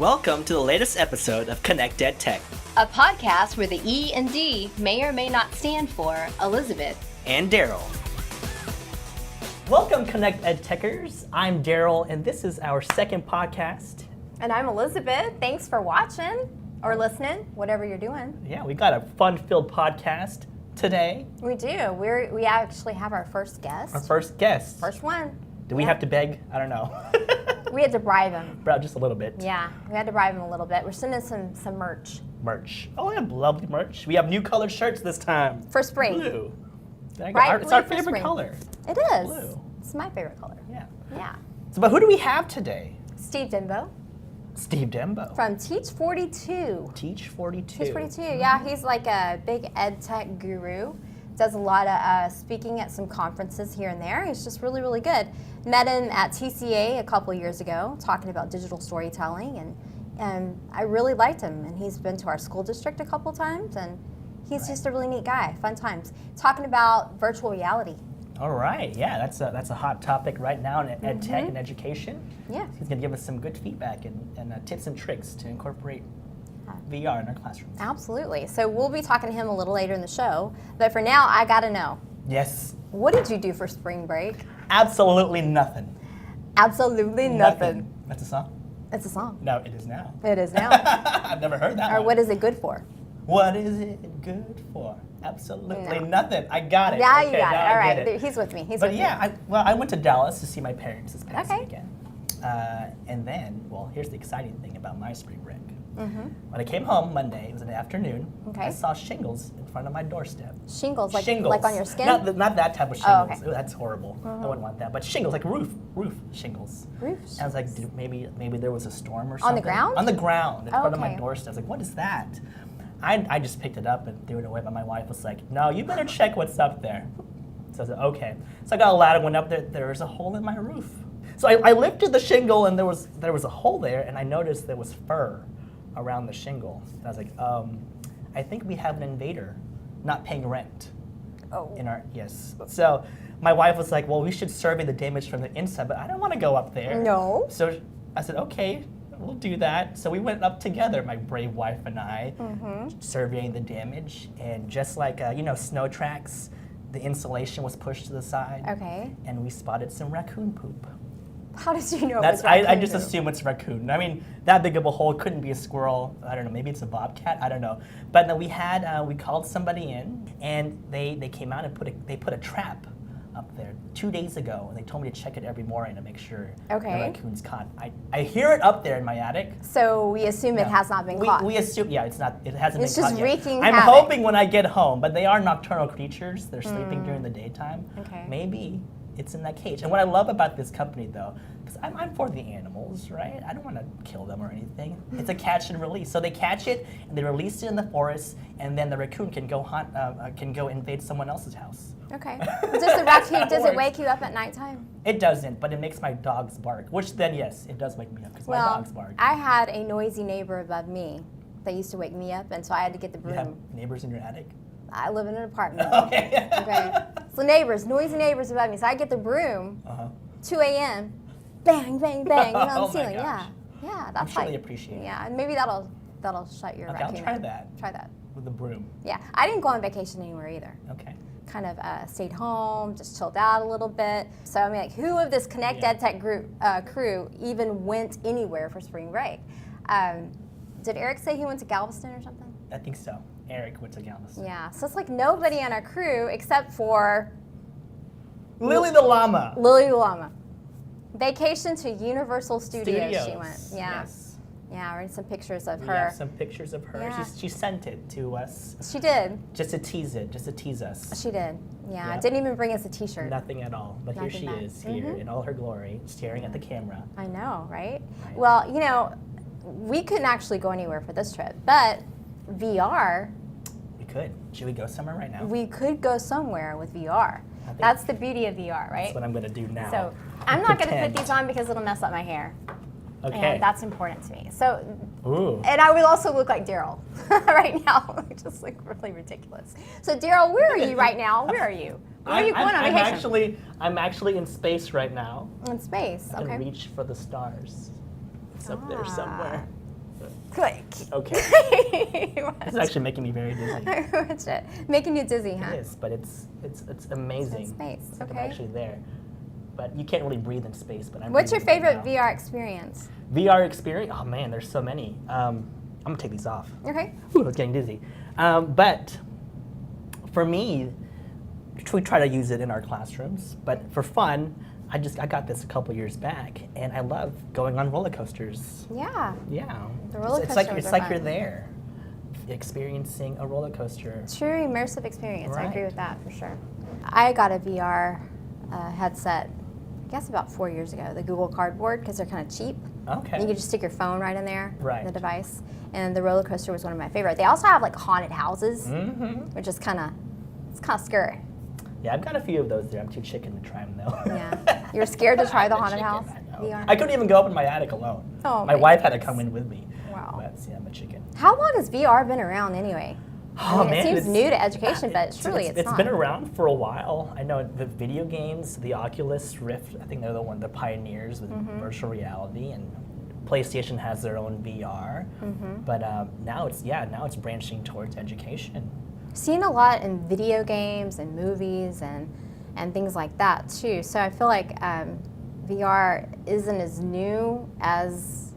Welcome to the latest episode of ConnectEd Tech, a podcast where the E and D may or may not stand for Elizabeth and Darryl. Welcome, ConnectEd Techers. I'm Darryl, and this is our second podcast. And I'm Elizabeth. Thanks for watching or listening, whatever you're doing. Yeah, we got a fun-filled podcast today. We do. We actually have our first guest. Our first guest. First one. Do we have to beg? I don't know. We had to bribe him. Just a little bit. Yeah, we had to bribe him a little bit. We're sending some merch. Merch. Oh, we have lovely merch. We have new colored shirts this time. For spring. Blue. Right, it's our for favorite spring. color. It is. Blue. It's my favorite color. Yeah. Yeah. So, but who do we have today? Steve Dembo. Steve Dembo. From Teach 42. Teach 42. Teach 42, yeah. He's like a big ed tech guru. Does a lot of speaking at some conferences here and there. He's just really, really good. Met him at TCA a couple years ago, talking about digital storytelling, and I really liked him. And he's been to our school district a couple times, and he's just a really neat guy. Fun times. Talking about virtual reality. All right, yeah, that's a hot topic right now in ed tech and education. Yeah. He's going to give us some good feedback and tips and tricks to incorporate VR in our classrooms. Absolutely. So we'll be talking to him a little later in the show. But for now, I got to know. Yes. What did you do for spring break? Absolutely nothing. Absolutely nothing. That's a song? It's a song. No, it is now. It is now. I've never heard that Or one. what is it good for? What is it good for? Absolutely No. nothing. I got it. Yeah, okay, you got it. now All I right. get it. He's with me. But yeah, I went to Dallas to see my parents this past Okay. weekend. And then, here's the exciting thing about my spring break. Mm-hmm. When I came home Monday, it was in the afternoon, Okay. I saw shingles in front of my doorstep. Shingles, like Shingles. like on your skin? Not that type of shingles. Oh, okay. Ooh, that's horrible. I wouldn't want that. But shingles, like roof shingles. Roof And I was like, maybe there was a storm or something. On the ground? On the ground, in front of my Okay. doorstep. I was like, what is that? I just picked it up and threw it away, but my wife was like, no, you better check what's up there. So I said, okay. So I got a ladder, went up there, there was a hole in my roof. So I lifted the shingle and there was a hole there, and I noticed there was fur around the shingle. And I was like, I think we have an invader not paying rent. Oh. Yes. So my wife was like, well, we should survey the damage from the inside, but I don't want to go up there. No. So I said, okay, we'll do that. So we went up together, my brave wife and I, surveying the damage. And just like, snow tracks, the insulation was pushed to the side. Okay. And we spotted some raccoon poop. How did you know it was I raccoon just poop? assume it's raccoon. I mean, that big of a hole couldn't be a squirrel. I don't know, maybe it's a bobcat, I don't know. But then we called somebody in, and they came out and put a trap up there 2 days ago, and they told me to check it every morning to make sure the raccoon's caught. I hear it up there in my attic. So we assume it has not been caught. We assume, yeah, it hasn't It's been caught just yet. wreaking I'm havoc. hoping when I get home, but they are nocturnal creatures. They're sleeping during the daytime. Okay. Maybe it's in that cage. And what I love about this company, though, because I'm for the animals, right? I don't want to kill them or anything. It's a catch and release. So they catch it and they release it in the forest, and then the raccoon can go invade someone else's house. Okay. Does the raccoon, does it wake you up at nighttime? It doesn't, but it makes my dogs bark, which then, yes, it does wake me up because my dogs bark. I had a noisy neighbor above me that used to wake me up, and so I had to get the You broom. have neighbors in your attic? I live in an apartment. Okay. Okay. So noisy neighbors above me. So I get the broom, 2 a.m., bang, bang, bang, on the Oh my ceiling. gosh. Yeah, I'm that's sure like, they appreciate it. yeah, and maybe that'll shut your Okay, I'll raccoon try up. that. Try that. With the broom. Yeah, I didn't go on vacation anywhere either. Okay. Kind of stayed home, just chilled out a little bit. So I mean, like, who of this ConnectEd Tech group crew even went anywhere for spring break? Did Eric say he went to Galveston or something? I think so. Eric went to Galveston. Yeah, so it's like nobody on our crew except for Lily the llama. Lily the llama. Vacation to Universal Studios. She went. Yeah. Yes. Yeah, I read some pictures of We her. have some pictures of her. Yeah. She sent it to us She did. just to tease us. She did. Yeah. Yep. Didn't even bring us a T-shirt. Nothing at all. But Nothing here she back. is, here in all her glory, staring at the camera. I know, right? Right. Well, we couldn't actually go anywhere for this trip, but VR, We could. Should we go somewhere right now? we could go somewhere with VR. I think That's the beauty of VR, right? That's what I'm going to do now. So I'm not going to put Pretend. these on because it'll mess up my hair. Okay. And that's important to me. So, Ooh. and I would also look like Darryl right now. I just look really ridiculous. So Darryl, where are you right now? Where are you? Where are you going on vacation? I'm actually in space right now. In space, I can okay. reach for the stars. It's up there somewhere. Click. Okay. This is actually making me very dizzy. Watch it. Making you dizzy, huh? It is, but it's amazing. It's in space, It's like okay. I'm actually there. But you can't really breathe in space. But I'm What's your breathing favorite right now. VR experience? VR experience? Oh man, there's so many. I'm gonna take these off. Okay. Ooh, it's getting dizzy. But for me, we try to use it in our classrooms. But for fun, I got this a couple years back, and I love going on roller coasters. Yeah. Yeah. The roller It's like coasters are you're fun. there, experiencing a roller coaster. True immersive experience. I agree Right. with that for sure. I got a VR headset, I guess about 4 years ago, the Google Cardboard, because they're kind of cheap. Okay. You can just stick your phone right in there, Right. the device. And the roller coaster was one of my favorite. They also have like haunted houses, Mm-hmm. which is kind of scary. Yeah, I've got a few of those there. I'm too chicken to try them though. Yeah. You're scared to try the I'm a haunted chicken, house? I know. VR? I couldn't even go up in my attic alone. Oh, my my wife had to goodness. come in with me. Wow. But yeah, I'm a chicken. How long has VR been around anyway? Oh, it seems new to education, but truly it's not. It's been around for a while. I know the video games, the Oculus Rift, I think they're the pioneers with virtual reality, and PlayStation has their own VR. But now it's branching towards education. Seen a lot in video games and movies and things like that too. So I feel like VR isn't as new as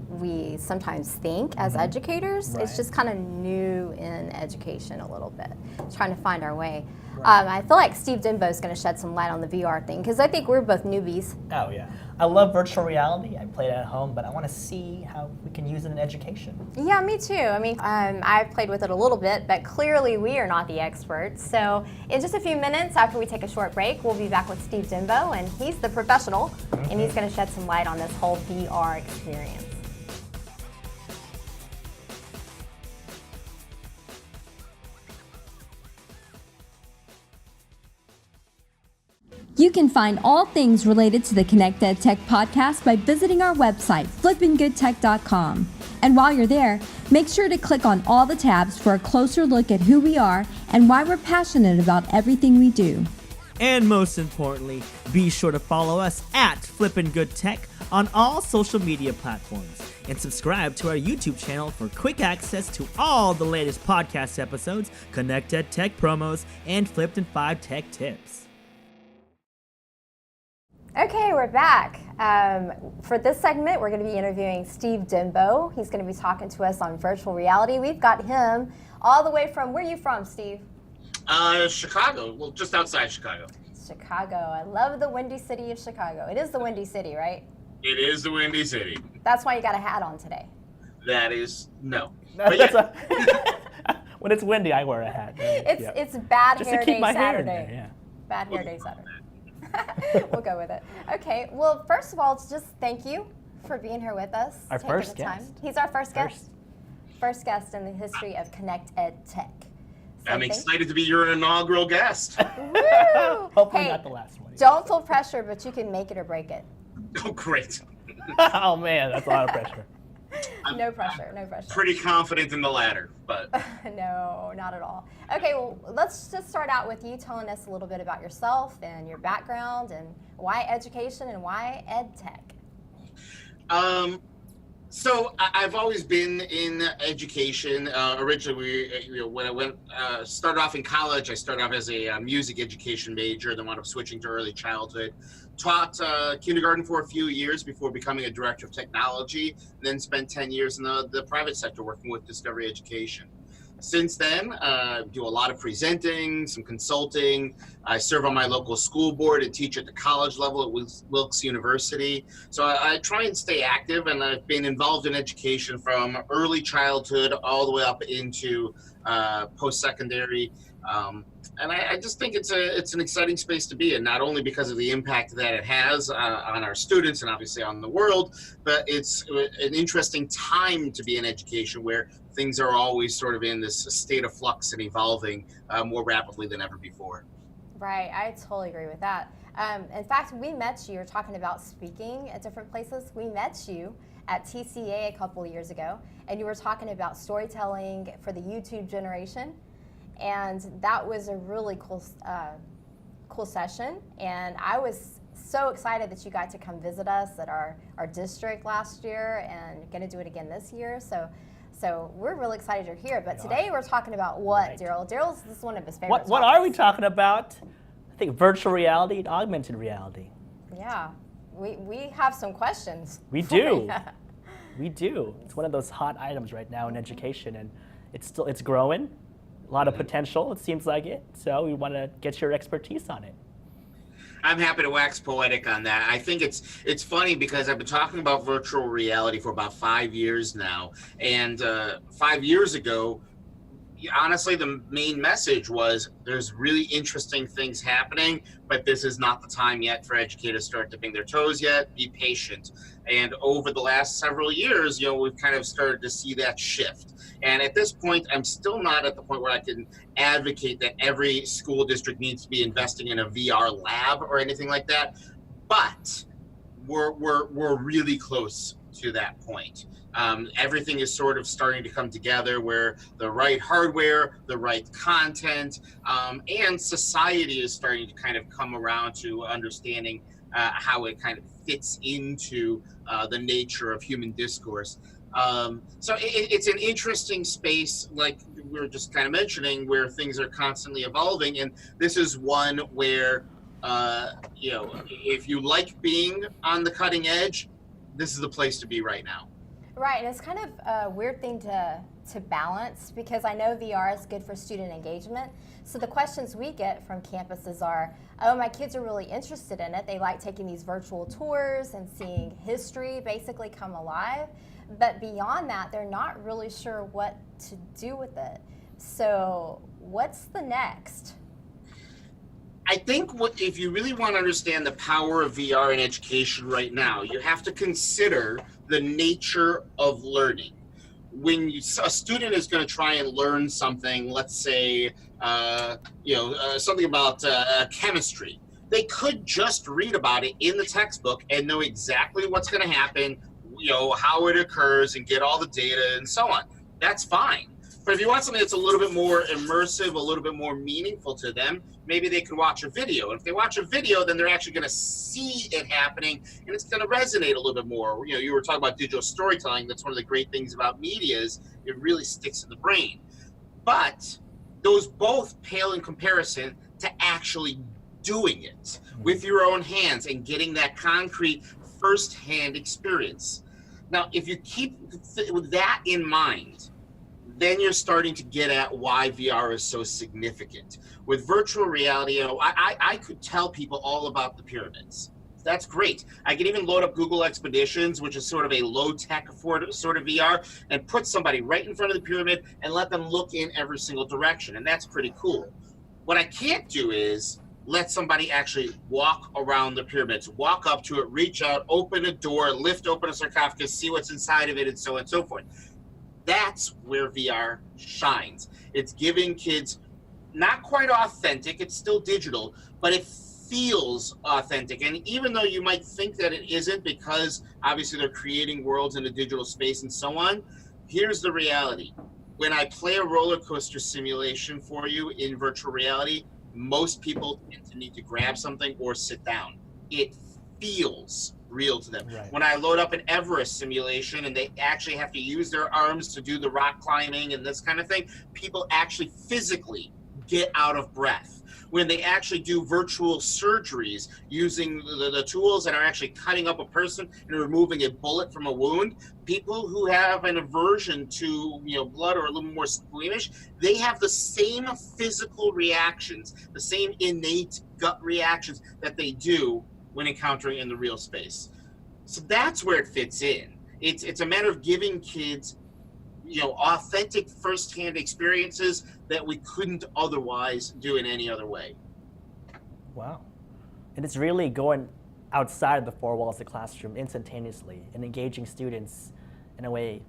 we sometimes think as educators. Right. It's just kind of new in education a little bit, trying to find our way. Right. I feel like Steve Dembo is going to shed some light on the VR thing because I think we're both newbies. Oh yeah, I love virtual reality. I play it at home, but I want to see how we can use it in education. Yeah, me too. I mean, I've played with it a little bit, but clearly we are not the experts. So in just a few minutes after we take a short break, we'll be back with Steve Dembo, and he's the professional, and he's going to shed some light on this whole VR experience. You can find all things related to the ConnectEd Tech podcast by visiting our website, flippinggoodtech.com. And while you're there, make sure to click on all the tabs for a closer look at who we are and why we're passionate about everything we do. And most importantly, be sure to follow us at Flippin' Good Tech on all social media platforms. And subscribe to our YouTube channel for quick access to all the latest podcast episodes, ConnectEd Tech promos, and Flipped in 5 Tech tips. Okay, we're back. For this segment, we're going to be interviewing Steve Dembo. He's going to be talking to us on virtual reality. We've got him all the way from, where are you from, Steve? Chicago. Well, just outside Chicago. Chicago. I love the windy city of Chicago. It is the windy city, right? It is the Windy City. That's why you got a hat on today. That is no. But yeah. When it's windy, I wear a hat. It's bad Just hair to keep day my hair in Saturday. there, yeah. Bad hair day Saturday. We'll go with it. Okay. Well, first of all, just thank you for being here with us. Our taking first the time. guest. He's our first guest. First guest in the history of ConnectEd Tech. So I'm excited to be your inaugural guest. Woo! Hopefully Hey, not the last one. don't feel pressure, but you can make it or break it. Oh, great. Oh man, that's a lot of pressure. No pressure, no pressure. Pretty confident in the latter, but No, not at all. Okay, well, let's just start out with you telling us a little bit about yourself and your background and why education and why ed tech. So I've always been in education. Originally, when I started off in college, I started off as a music education major, then wound up switching to early childhood. Taught kindergarten for a few years before becoming a director of technology, then spent 10 years in the private sector working with Discovery Education. Since then, do a lot of presenting, some consulting. I serve on my local school board and teach at the college level at Wilkes University. So I try and stay active, and I've been involved in education from early childhood all the way up into post-secondary. And I just think it's an exciting space to be in, not only because of the impact that it has on our students and obviously on the world, but it's an interesting time to be in education where things are always sort of in this state of flux and evolving more rapidly than ever before. Right, I totally agree with that. In fact, we met you, you're talking about speaking at different places. We met you at TCA a couple of years ago, and you were talking about storytelling for the YouTube generation. And that was a really cool session. And I was so excited that you got to come visit us at our district last year and going to do it again this year. So we're really excited you're here. But today we're talking about what, Right. Darryl? This is one of his favorite What are we topics. talking about? I think virtual reality and augmented reality. Yeah, we have some questions. We do. We do. It's one of those hot items right now in education, and it's growing. A lot of potential, it seems like it. So we want to get your expertise on it. I'm happy to wax poetic on that. I think it's funny because I've been talking about virtual reality for about 5 years now. And 5 years ago, honestly, the main message was there's really interesting things happening, but this is not the time yet for educators to start dipping their toes yet. Be patient. And over the last several years, we've kind of started to see that shift. And at this point, I'm still not at the point where I can advocate that every school district needs to be investing in a VR lab or anything like that. But we're really close to that point. Everything is sort of starting to come together where the right hardware, the right content, and society is starting to kind of come around to understanding how it kind of fits into the nature of human discourse. So it's an interesting space, like we were just kind of mentioning, where things are constantly evolving. And this is one where, if you like being on the cutting edge, this is the place to be right now. Right, and it's kind of a weird thing to balance, because I know VR is good for student engagement. So the questions we get from campuses are, oh, my kids are really interested in it. They like taking these virtual tours and seeing history basically come alive. But beyond that, they're not really sure what to do with it. So what's the next? I think if you really want to understand the power of VR in education right now, you have to consider the nature of learning. When a student is going to try and learn something, let's say, something about chemistry, they could just read about it in the textbook and know exactly what's going to happen, how it occurs, and get all the data and so on. That's fine. But if you want something that's a little bit more immersive, a little bit more meaningful to them, maybe they could watch a video. And if they watch a video, then they're actually going to see it happening, and it's going to resonate a little bit more. You were talking about digital storytelling. That's one of the great things about media is it really sticks in the brain. But those both pale in comparison to actually doing it with your own hands and getting that concrete first-hand experience. Now, if you keep with that in mind, then you're starting to get at why VR is so significant. With virtual reality, I could tell people all about the pyramids. That's great. I can even load up Google Expeditions, which is sort of a low-tech sort of VR, and put somebody right in front of the pyramid and let them look in every single direction, and that's pretty cool. What I can't do is let somebody actually walk around the pyramids, walk up to it, reach out, open a door, lift open a sarcophagus, see what's inside of it, and so on and so forth. That's where VR shines. It's giving kids not quite authentic, it's still digital, but it feels authentic. And even though you might think that it isn't, because obviously they're creating worlds in a digital space and so on, here's the reality. When I play a roller coaster simulation for you in virtual reality, most people tend to need to grab something or sit down. It feels real to them. Right. When I load up an Everest simulation and they actually have to use their arms to do the rock climbing and this kind of thing, people actually physically get out of breath. When they actually do virtual surgeries using the tools that are actually cutting up a person and removing a bullet from a wound, people who have an aversion to blood or a little more squeamish, they have the same physical reactions, the same innate gut reactions that they do when encountering in the real space. So that's where it fits in. It's a matter of giving kids authentic first-hand experiences that we couldn't otherwise do in any other way. Wow. And it's really going outside of the four walls of the classroom instantaneously and engaging students in a way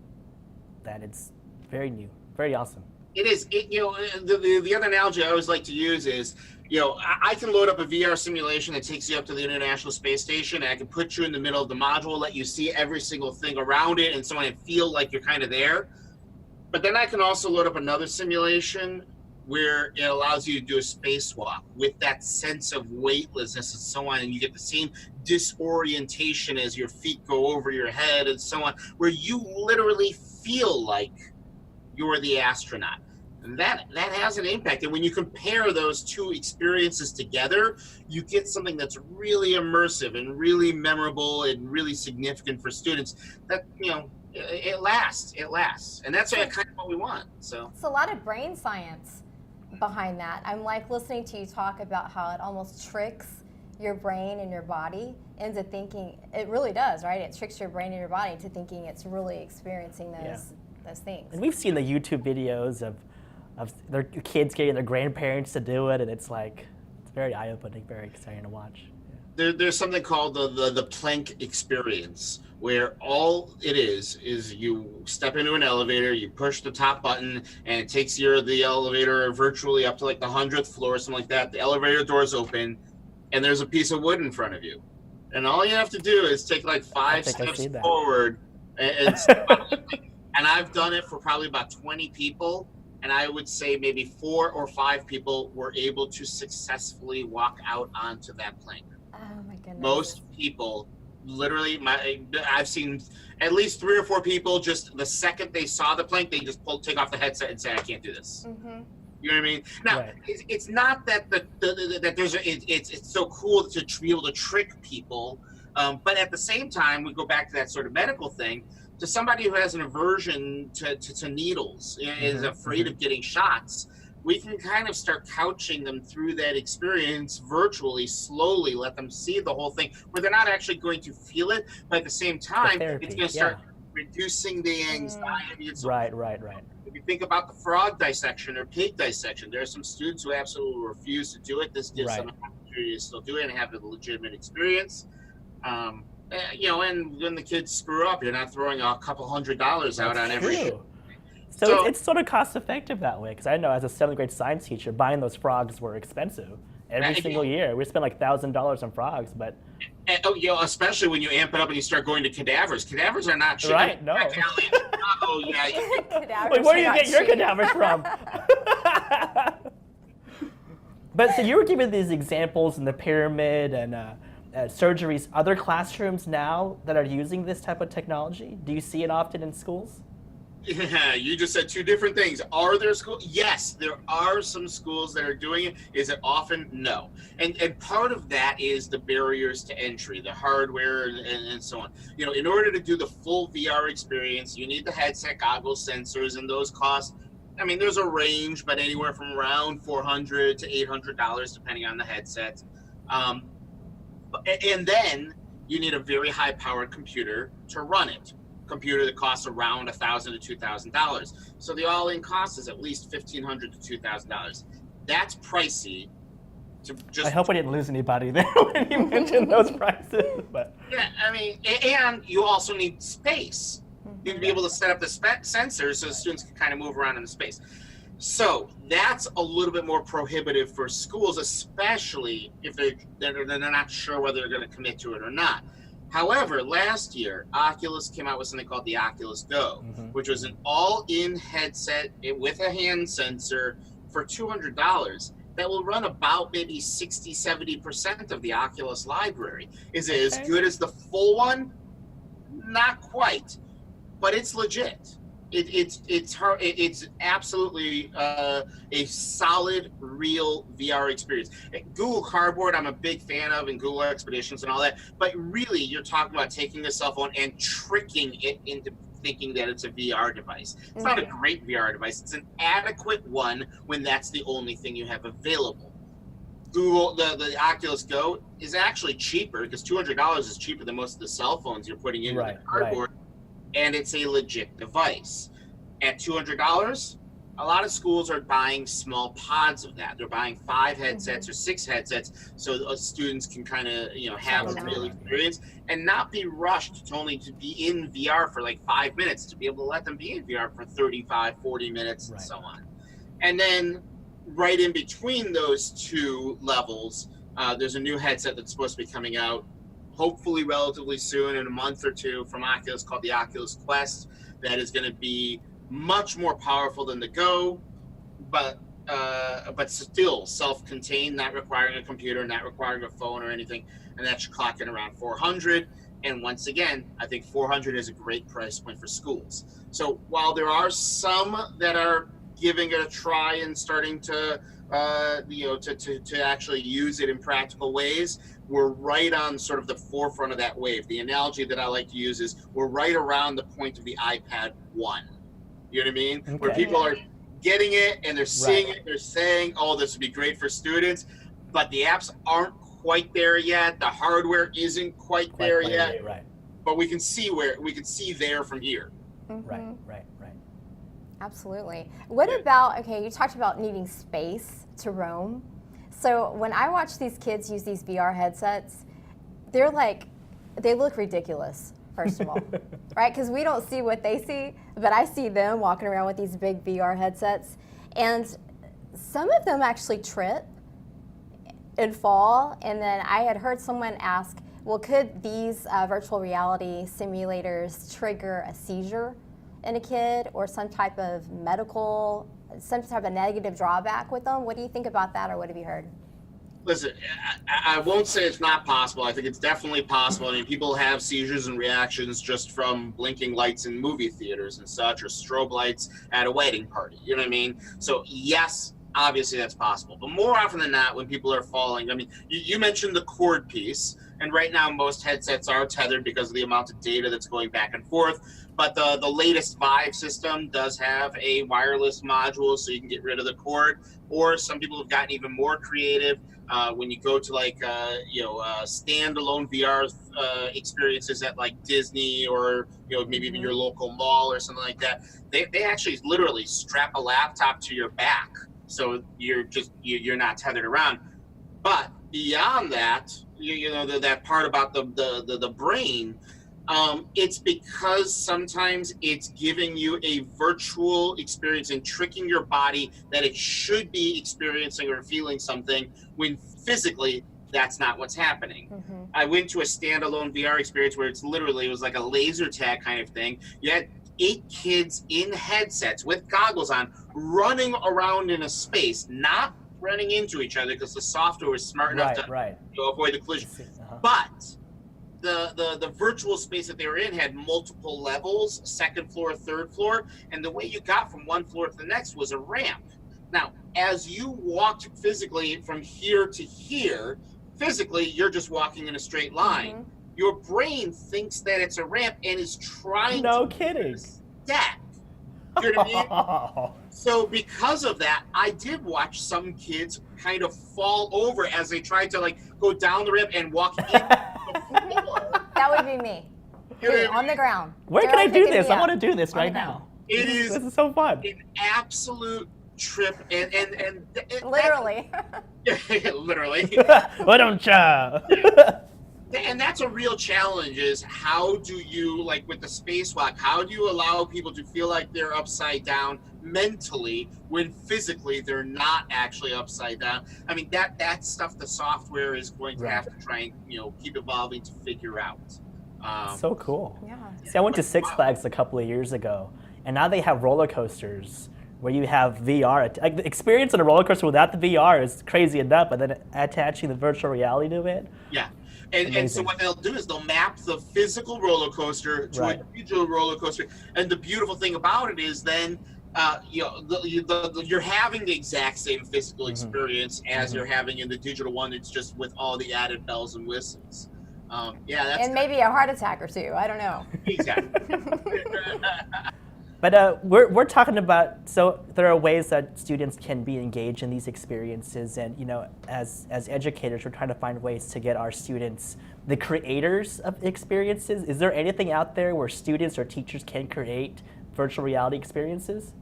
that it's very new, very awesome. It is. The other analogy I always like to use is, I can load up a VR simulation that takes you up to the International Space Station, and I can put you in the middle of the module, let you see every single thing around it and so on, and feel like you're kind of there. But then I can also load up another simulation where it allows you to do a spacewalk with that sense of weightlessness and so on, and you get the same disorientation as your feet go over your head and so on, where you literally feel like you're the astronaut. And that has an impact. And when you compare those two experiences together, you get something that's really immersive and really memorable and really significant for students that, it lasts. And that's kind of what we want. So it's a lot of brain science behind that. I'm like listening to you talk about how it almost tricks your brain and your body into thinking, it really does, right? It tricks your brain and your body into thinking it's really experiencing those things. And we've seen the YouTube videos of their kids getting their grandparents to do it, and it's very eye-opening, very exciting to watch. There's something called the Planck Experience, where all it is you step into an elevator, you push the top button, and it takes the elevator virtually up to like the 100th floor, something like that. The elevator doors open, and there's a piece of wood in front of you. And all you have to do is take like 5 steps forward. And I've done it for probably about 20 people. And I would say maybe 4 or 5 people were able to successfully walk out onto that plank. Oh my goodness. Most people, literally, I've seen at least 3 or 4 people, just the second they saw the plank, they just take off the headset and say, I can't do this. Mm-hmm. You know what I mean? Now, it's not that that there's it's so cool to be able to trick people, but at the same time, we go back to that sort of medical thing. To somebody who has an aversion to needles, is afraid of getting shots, we can kind of start couching them through that experience virtually, slowly, let them see the whole thing, where they're not actually going to feel it, but at the same time, it's going to start reducing the anxiety. And so Right. If you think about the frog dissection or pig dissection, there are some students who absolutely refuse to do it. This gives them an opportunity to still do it and have a legitimate experience. And when the kids screw up, you're not throwing a couple $100 out on every. So it's sort of cost effective that way, because I know as a 7th grade science teacher, buying those frogs were expensive. Every single year, we spend like $1,000 on frogs, but. Especially when you amp it up and you start going to cadavers. Cadavers are not cheap. Right, no. Oh, yeah. Wait, where do you get your cadavers from? But so you were giving these examples in the pyramid and surgeries. Other classrooms now that are using this type of technology? Do you see it often in schools? Yeah, you just said 2 different things. Are there schools? Yes, there are some schools that are doing it. Is it often? No. And part of that is the barriers to entry, the hardware and so on. In order to do the full VR experience, you need the headset, goggles, sensors, and those cost. I mean, there's a range, but anywhere from around $400 to $800, depending on the headset. And then you need a very high-powered computer to run it. Computer that costs around $1,000 to $2,000. So the all-in cost is at least $1,500 to $2,000. That's pricey. I hope I didn't lose anybody there when you mentioned those prices. But yeah, I mean, and you also need space. You need to be able to set up the sensors so the students can kind of move around in the space. So that's a little bit more prohibitive for schools, especially if they're not sure whether they're going to commit to it or not. However, last year, Oculus came out with something called the Oculus Go, which was an all-in headset with a hand sensor for $200 that will run about maybe 60-70% of the Oculus library. Is it as good as the full one? Not quite, but it's legit. It's absolutely a solid, real VR experience. Google Cardboard, I'm a big fan of, and Google Expeditions and all that. But really, you're talking about taking a cell phone and tricking it into thinking that it's a VR device. It's not a great VR device. It's an adequate one when that's the only thing you have available. Google, the Oculus Go is actually cheaper because $200 is cheaper than most of the cell phones you're putting into the cardboard. And it's a legit device. At $200, a lot of schools are buying small pods of that. They're buying 5 headsets or 6 headsets so students can kind of have a real experience and not be rushed to only to be in VR for like 5 minutes, to be able to let them be in VR for 35, 40 minutes and so on. And then right in between those 2 levels, there's a new headset that's supposed to be coming out hopefully relatively soon, in a month or 2, from Oculus, called the Oculus Quest, that is going to be much more powerful than the Go, but but still self-contained, not requiring a computer, not requiring a phone or anything, and that should clock in around 400. And once again, I think 400 is a great price point for schools. So while there are some that are giving it a try and starting to to actually use it in practical ways, we're right on sort of the forefront of that wave. The analogy that I like to use is we're right around the point of the iPad 1. You know what I mean? Okay. Where people are getting it and they're seeing it, they're saying, oh, this would be great for students, but the apps aren't quite there yet. The hardware isn't quite there yet. Right. But we can see there from here. Mhm. Right. Absolutely. What about, okay, you talked about needing space to roam. So when I watch these kids use these VR headsets, they look ridiculous, first of all, right? Because we don't see what they see, but I see them walking around with these big VR headsets. And some of them actually trip and fall. And then I had heard someone ask, well, could these virtual reality simulators trigger a seizure in a kid or some type of negative drawback with them? What do you think about that, or what have you heard? Listen, I won't say it's not possible. I think it's definitely possible. I mean, people have seizures and reactions just from blinking lights in movie theaters and such, or strobe lights at a wedding party. You know what I mean? So yes, obviously that's possible. But more often than not, when people are falling, I mean, you mentioned the cord piece, and right now most headsets are tethered because of the amount of data that's going back and forth. But the latest Vive system does have a wireless module, so you can get rid of the cord. Or some people have gotten even more creative. When you go to standalone VR experiences at like Disney, or maybe even your local mall or something like that, they actually literally strap a laptop to your back, so you're not tethered around. But beyond that, that part about the brain. It's because sometimes it's giving you a virtual experience and tricking your body that it should be experiencing or feeling something when physically that's not what's happening. Mm-hmm. I went to a standalone VR experience where it was like a laser tag kind of thing. You had 8 kids in headsets with goggles on running around in a space, not running into each other because the software was smart enough to avoid the collision. But the virtual space that they were in had multiple levels, 2nd floor, 3rd floor, and the way you got from one floor to the next was a ramp. Now, as you walked physically from here to here, physically you're just walking in a straight line. Mm-hmm. Your brain thinks that it's a ramp and is trying to kidding. Step. You know what I mean? So because of that, I did watch some kids kind of fall over as they tried to go down the ramp and walk in the floor. That would be me. On the ground. Where can I do this? I want to do this right now. This is so fun. An absolute trip, and literally. Literally. Why don't ya? And that's a real challenge, is how do you, with the spacewalk, how do you allow people to feel like they're upside down mentally when physically they're not actually upside down? I mean, that stuff the software is going to have to try and, keep evolving to figure out. So cool. Yeah. See, I went to Six Flags a couple of years ago, and now they have roller coasters where you have VR. Like, the experience on a roller coaster without the VR is crazy enough, but then attaching the virtual reality to it. Yeah. And so what they'll do is they'll map the physical roller coaster to a digital roller coaster. And the beautiful thing about it is then, you're having the exact same physical experience as you're having in the digital one. It's just with all the added bells and whistles. And maybe a heart attack or two. I don't know. Exactly. But we're talking about, so there are ways that students can be engaged in these experiences, and as educators, we're trying to find ways to get our students, the creators of experiences. Is there anything out there where students or teachers can create virtual reality experiences?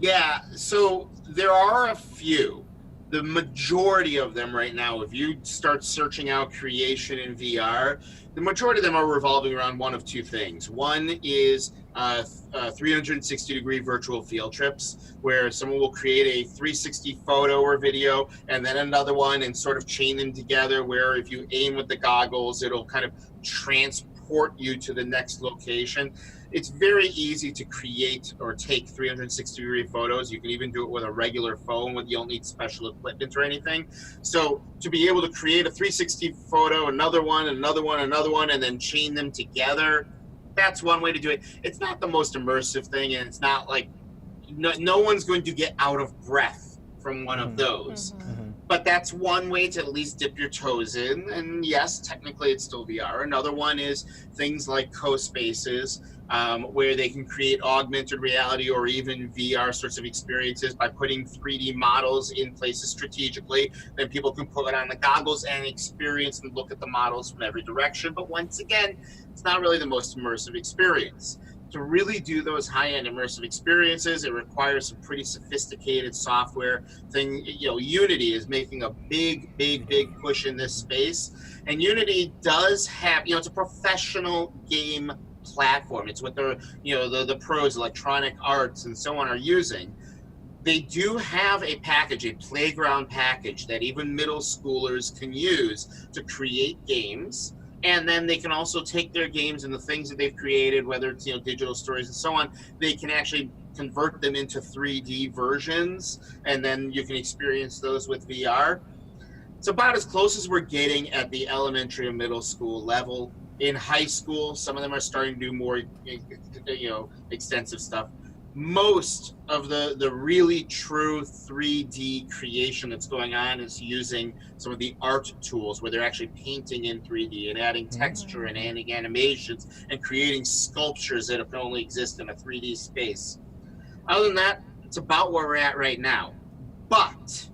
Yeah, so there are a few. The majority of them right now, if you start searching out creation in VR, the majority of them are revolving around one of two things. One is 360-degree virtual field trips, where someone will create a 360 photo or video and then another one and sort of chain them together, where if you aim with the goggles, it'll kind of transport you to the next location. It's very easy to create or take 360-degree photos. You can even do it with a regular phone. You don't need special equipment or anything. So to be able to create a 360 photo, another one, and then chain them together, that's one way to do it. It's not the most immersive thing, and it's not like no one's going to get out of breath from one of those. But that's one way to at least dip your toes in. And yes, technically it's still VR. Another one is things like co-spaces, where they can create augmented reality or even VR sorts of experiences by putting 3D models in places strategically. Then people can put it on the goggles and experience and look at the models from every direction. But once again, it's not really the most immersive experience. To really do those high-end immersive experiences, it requires some pretty sophisticated software thing. Unity is making a big push in this space. And Unity does have, it's a professional game platform. It's what the pros, Electronic Arts and so on are using. They do have a package, a playground package that even middle schoolers can use to create games. And then they can also take their games and the things that they've created, whether it's digital stories and so on, they can actually convert them into 3D versions, and then you can experience those with VR. It's about as close as we're getting at the elementary and middle school level. In high school, some of them are starting to do more, extensive stuff. Most of the really true 3D creation that's going on is using some of the art tools where they're actually painting in 3D and adding texture and adding animations and creating sculptures that can only exist in a 3D space. Other than that, it's about where we're at right now. But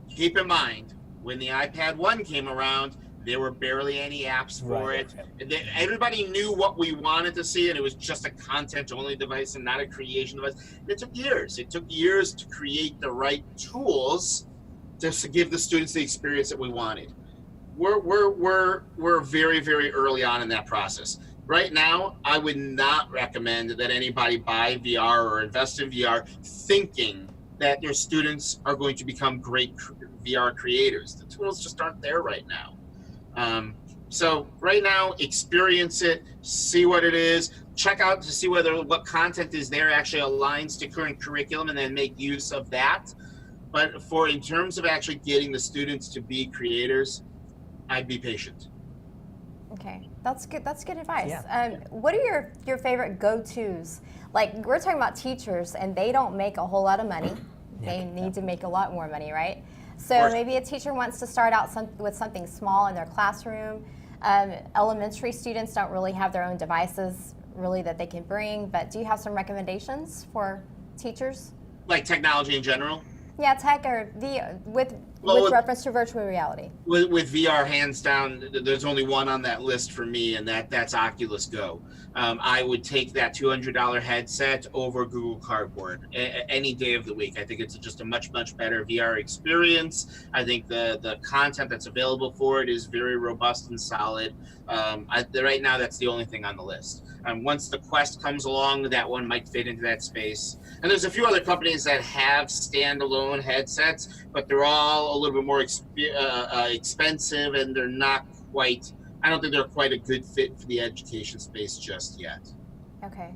keep in mind, when the iPad 1 came around, there were barely any apps for it. Everybody knew what we wanted to see, and it was just a content-only device and not a creation device. And it took years. It took years to create the right tools to give the students the experience that we wanted. We're very, very early on in that process. Right now, I would not recommend that anybody buy VR or invest in VR thinking that their students are going to become great VR creators. The tools just aren't there right now. So right now, experience it, see what it is, check out to see what content is there actually aligns to current curriculum, and then make use of that. But in terms of actually getting the students to be creators, I'd be patient. Okay, that's good. That's good advice. Yeah. What are your favorite go-tos? Like, we're talking about teachers, and they don't make a whole lot of money. They need to make a lot more money, right? So maybe a teacher wants to start out with something small in their classroom. Elementary students don't really have their own devices really that they can bring, but do you have some recommendations for teachers? Like technology in general? Yeah, tech or with reference to virtual reality. With VR, hands down, there's only one on that list for me, and that's Oculus Go. I would take that $200 headset over Google Cardboard any day of the week. I think it's just a much better VR experience. I think the content that's available for it is very robust and solid. Right now, that's the only thing on the list. Once the Quest comes along, that one might fit into that space. And there's a few other companies that have standalone headsets, but they're all a little bit more expensive, and they're not quite, I don't think they're quite a good fit for the education space just yet. Okay.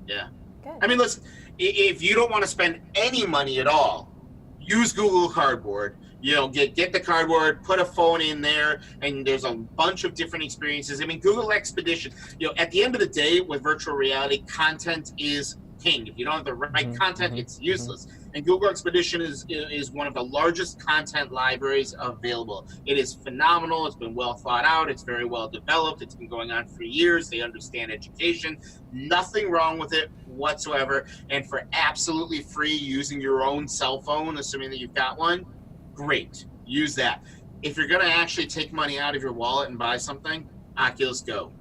Yeah. Good. I mean, listen, if you don't want to spend any money at all, use Google Cardboard. Get the cardboard, put a phone in there, and there's a bunch of different experiences. I mean, Google Expedition, at the end of the day with virtual reality, content is king. If you don't have the right content, it's useless. And Google Expedition is one of the largest content libraries available. It is phenomenal. It's been well thought out. It's very well developed. It's been going on for years. They understand education. Nothing wrong with it whatsoever. And for absolutely free, using your own cell phone, assuming that you've got one, great. Use that. If you're going to actually take money out of your wallet and buy something, Oculus Go.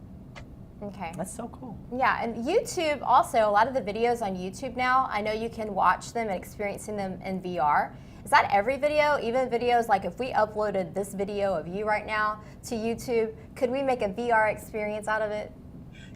Okay. That's so cool. Yeah, and YouTube also, a lot of the videos on YouTube now, I know you can watch them and experiencing them in VR. Is that every video? Even videos like if we uploaded this video of you right now to YouTube, could we make a VR experience out of it?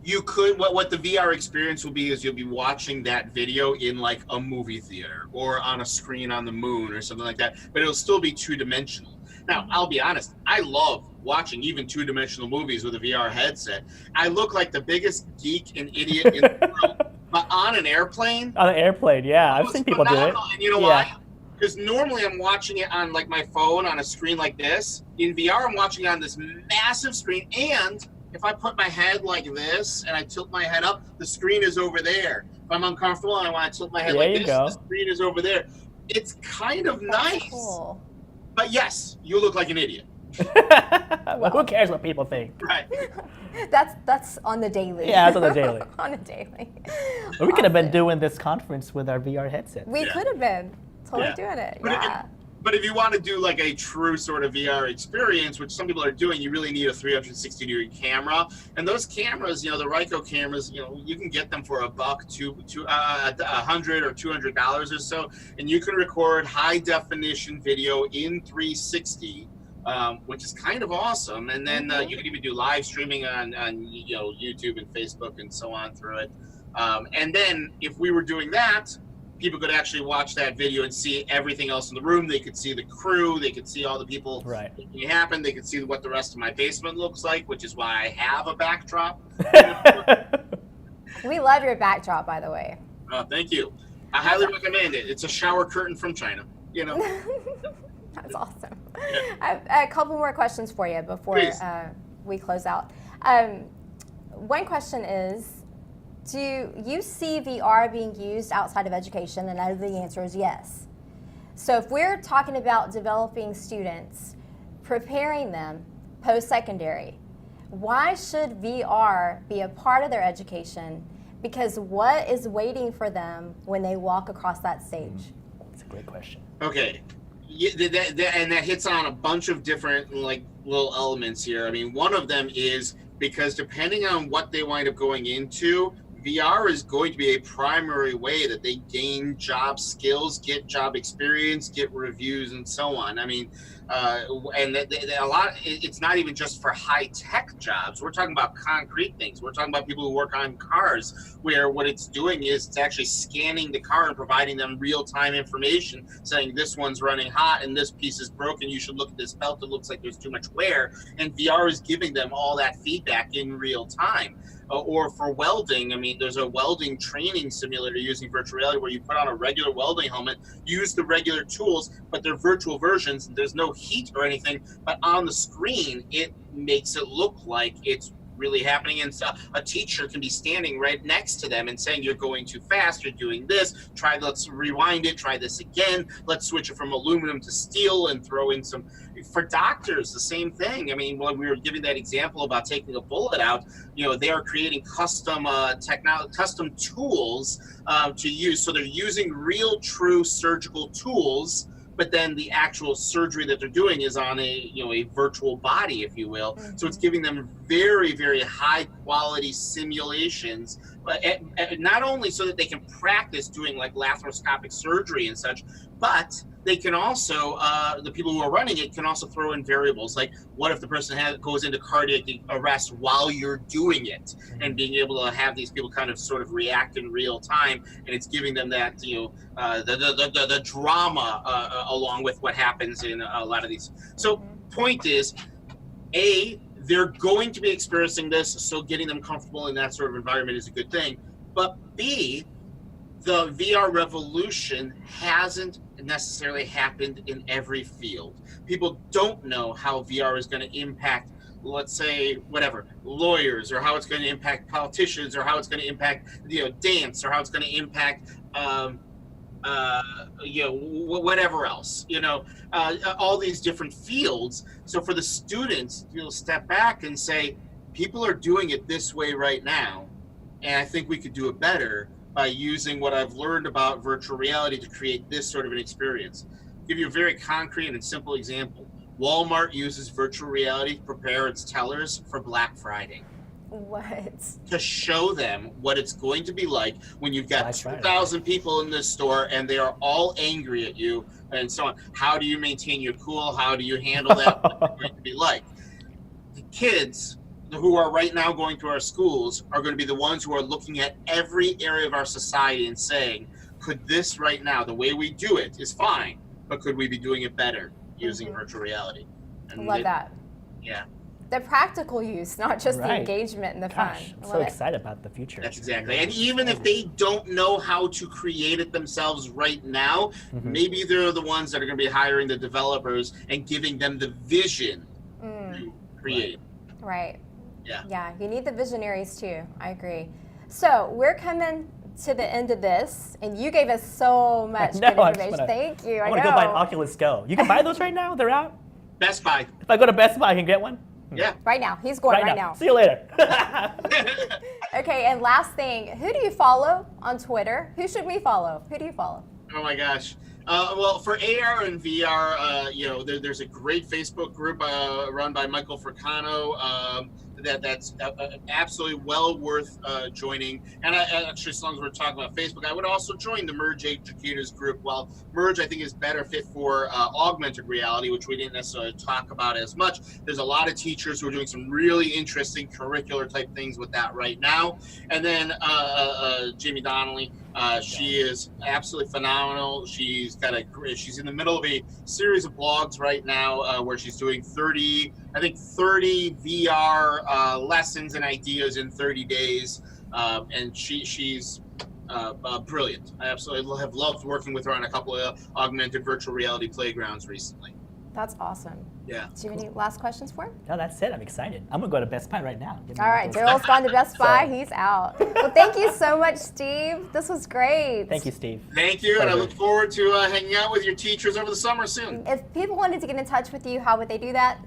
You could. What the VR experience will be is you'll be watching that video in like a movie theater or on a screen on the moon or something like that, but it'll still be two-dimensional. Now, I'll be honest, I love watching even two-dimensional movies with a VR headset. I look like the biggest geek and idiot in the world, but on an airplane. On an airplane, yeah, I've seen people do it. And you know why? Because normally I'm watching it on like my phone on a screen like this. In VR, I'm watching it on this massive screen, and if I put my head like this and I tilt my head up, the screen is over there. If I'm uncomfortable and I want to tilt my head like this, the screen is over there. It's kind of nice. Cool. But yes, you look like an idiot. Well, who cares what people think? Right. That's on the daily. Yeah, it's on the daily. On a daily. Well, we could have been doing this conference with our VR headsets. We could have been totally doing it. But if you want to do like a true sort of VR experience, which some people are doing, you really need a 360-degree camera. And those cameras, the Ryko cameras, you can get them for $100 or $200 or so, and you can record high-definition video in 360. Which is kind of awesome, and then you can even do live streaming on YouTube and Facebook and so on through it. And then if we were doing that, people could actually watch that video and see everything else in the room. They could see the crew, they could see all the people making it happen, they could see what the rest of my basement looks like, which is why I have a backdrop. We love your backdrop, by the way. Thank you. I highly recommend it. It's a shower curtain from China. That's awesome. I have a couple more questions for you before we close out. One question is, do you see VR being used outside of education? And I know the answer is yes. So if we're talking about developing students, preparing them post-secondary, why should VR be a part of their education? Because what is waiting for them when they walk across that stage? That's a great question. Okay. And that hits on a bunch of different little elements here. I mean, one of them is because depending on what they wind up going into, VR is going to be a primary way that they gain job skills, get job experience, get reviews, and so on. I mean, and a lot. It's not even just for high-tech jobs. We're talking about concrete things. We're talking about people who work on cars, where what it's doing is it's actually scanning the car and providing them real-time information, saying this one's running hot and this piece is broken. You should look at this belt. It looks like there's too much wear. And VR is giving them all that feedback in real time. Or for welding, I mean, there's a welding training simulator using virtual reality where you put on a regular welding helmet, use the regular tools, but they're virtual versions. There's no heat or anything, but on the screen, it makes it look like it's really happening. And so a teacher can be standing right next to them and saying, you're going too fast, you're doing this, let's rewind it, try this again, let's switch it from aluminum to steel and throw in some. For doctors, the same thing. I mean, when we were giving that example about taking a bullet out, they are creating custom custom tools to use. So they're using real, true surgical tools, but then the actual surgery that they're doing is on a virtual body, if you will. Mm-hmm. So it's giving them very, very high quality simulations, but not only so that they can practice doing like laparoscopic surgery and such, but they can also, the people who are running it can also throw in variables, like what if the person goes into cardiac arrest while you're doing it, and being able to have these people kind of sort of react in real time, and it's giving them that, the drama along with what happens in a lot of these. So point is, they're going to be experiencing this, so getting them comfortable in that sort of environment is a good thing. But B, the VR revolution hasn't necessarily happened in every field. People don't know how VR is going to impact, let's say, lawyers, or how it's going to impact politicians, or how it's going to impact, dance, or how it's going to impact, whatever else, all these different fields. So for the students, step back and say, people are doing it this way right now, and I think we could do it better by using what I've learned about virtual reality to create this sort of an experience. I'll give you a very concrete and simple example. Walmart uses virtual reality to prepare its tellers for Black Friday. What? to show them what it's going to be like when you've got Black Friday. 2,000 people in this store and they are all angry at you and so on. How do you maintain your cool? How do you handle that? What's it going to be like? The kids who are right now going to our schools are going to be the ones who are looking at every area of our society and saying, could this right now, the way we do it is fine, but could we be doing it better using virtual reality? I love that. Yeah. The practical use, not just the Right. engagement and the Gosh, fun. I'm I so love it. excited about the future. That's exactly. And even if they don't know how to create it themselves right now, maybe they're the ones that are going to be hiring the developers and giving them the vision to create. Right. Yeah. Yeah, you need the visionaries too. I agree. So we're coming to the end of this, and you gave us so much No, good I just information. wanna- Thank you. I I want to know. go buy an Oculus Go. You can buy those right now? They're out? Best Buy. If I go to Best Buy, I can get one? Yeah. Right now. He's going right now. See you later. Okay, and last thing, who do you follow on Twitter? Who should we follow? Who do you follow? Oh my gosh. Well, for AR and VR, there's a great Facebook group run by Michael Fricano that's absolutely well worth joining. And actually, as long as we're talking about Facebook, I would also join the Merge Educators group. While Merge, I think, is better fit for augmented reality, which we didn't necessarily talk about as much. There's a lot of teachers who are doing some really interesting curricular type things with that right now. And then Jamie Donnelly, she is absolutely phenomenal. She's in the middle of a series of blogs right now where she's doing 30 VR lessons and ideas in 30 days. And she's brilliant. I absolutely have loved working with her on a couple of augmented virtual reality playgrounds recently. That's awesome. Yeah. Do you have any last questions for him? No, that's it. I'm excited. I'm going to go to Best Buy right now. Give me All one right, of those. Daryl's gone to Best Buy. So- He's out. Well, thank you so much, Steve. This was great. Thank you, Steve. Thank you, and I Pleasure. look forward to hanging out with your teachers over the summer soon. If people wanted to get in touch with you, how would they do that?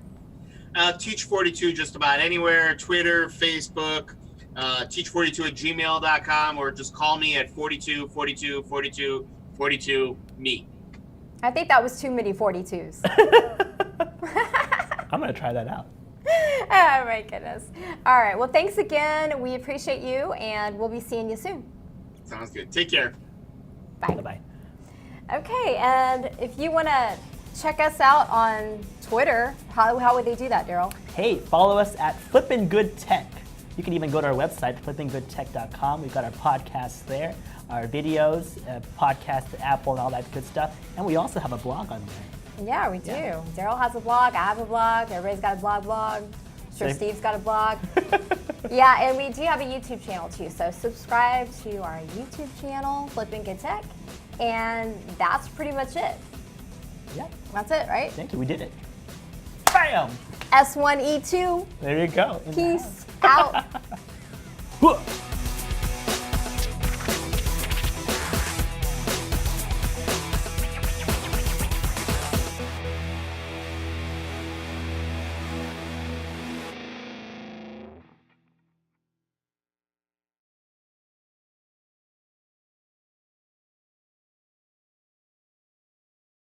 Teach42 just about anywhere, Twitter, Facebook, teach42@gmail.com, or just call me at 42 42 42 42 me. I think that was too many 42s. I'm going to try that out. Oh my goodness. All right. Well, thanks again. We appreciate you, and we'll be seeing you soon. Sounds good. Take care. Bye. Bye-bye. Okay. And if you want to check us out on Twitter, how would they do that, Darryl? Hey, follow us at Flippin' Good Tech. You can even go to our website, flippinggoodtech.com. We've got our podcasts there, our videos, podcast to Apple, and all that good stuff. And we also have a blog on there. Yeah, we do. Yeah. Darryl has a blog. I have a blog. Everybody's got a blog. Sure, Same. Steve's got a blog. Yeah, and we do have a YouTube channel too. So subscribe to our YouTube channel, Flippin' Good Tech. And that's pretty much it. Yeah, That's it, right? thank you. We did it. Bam! S1E2. There you go. In the house. Peace out.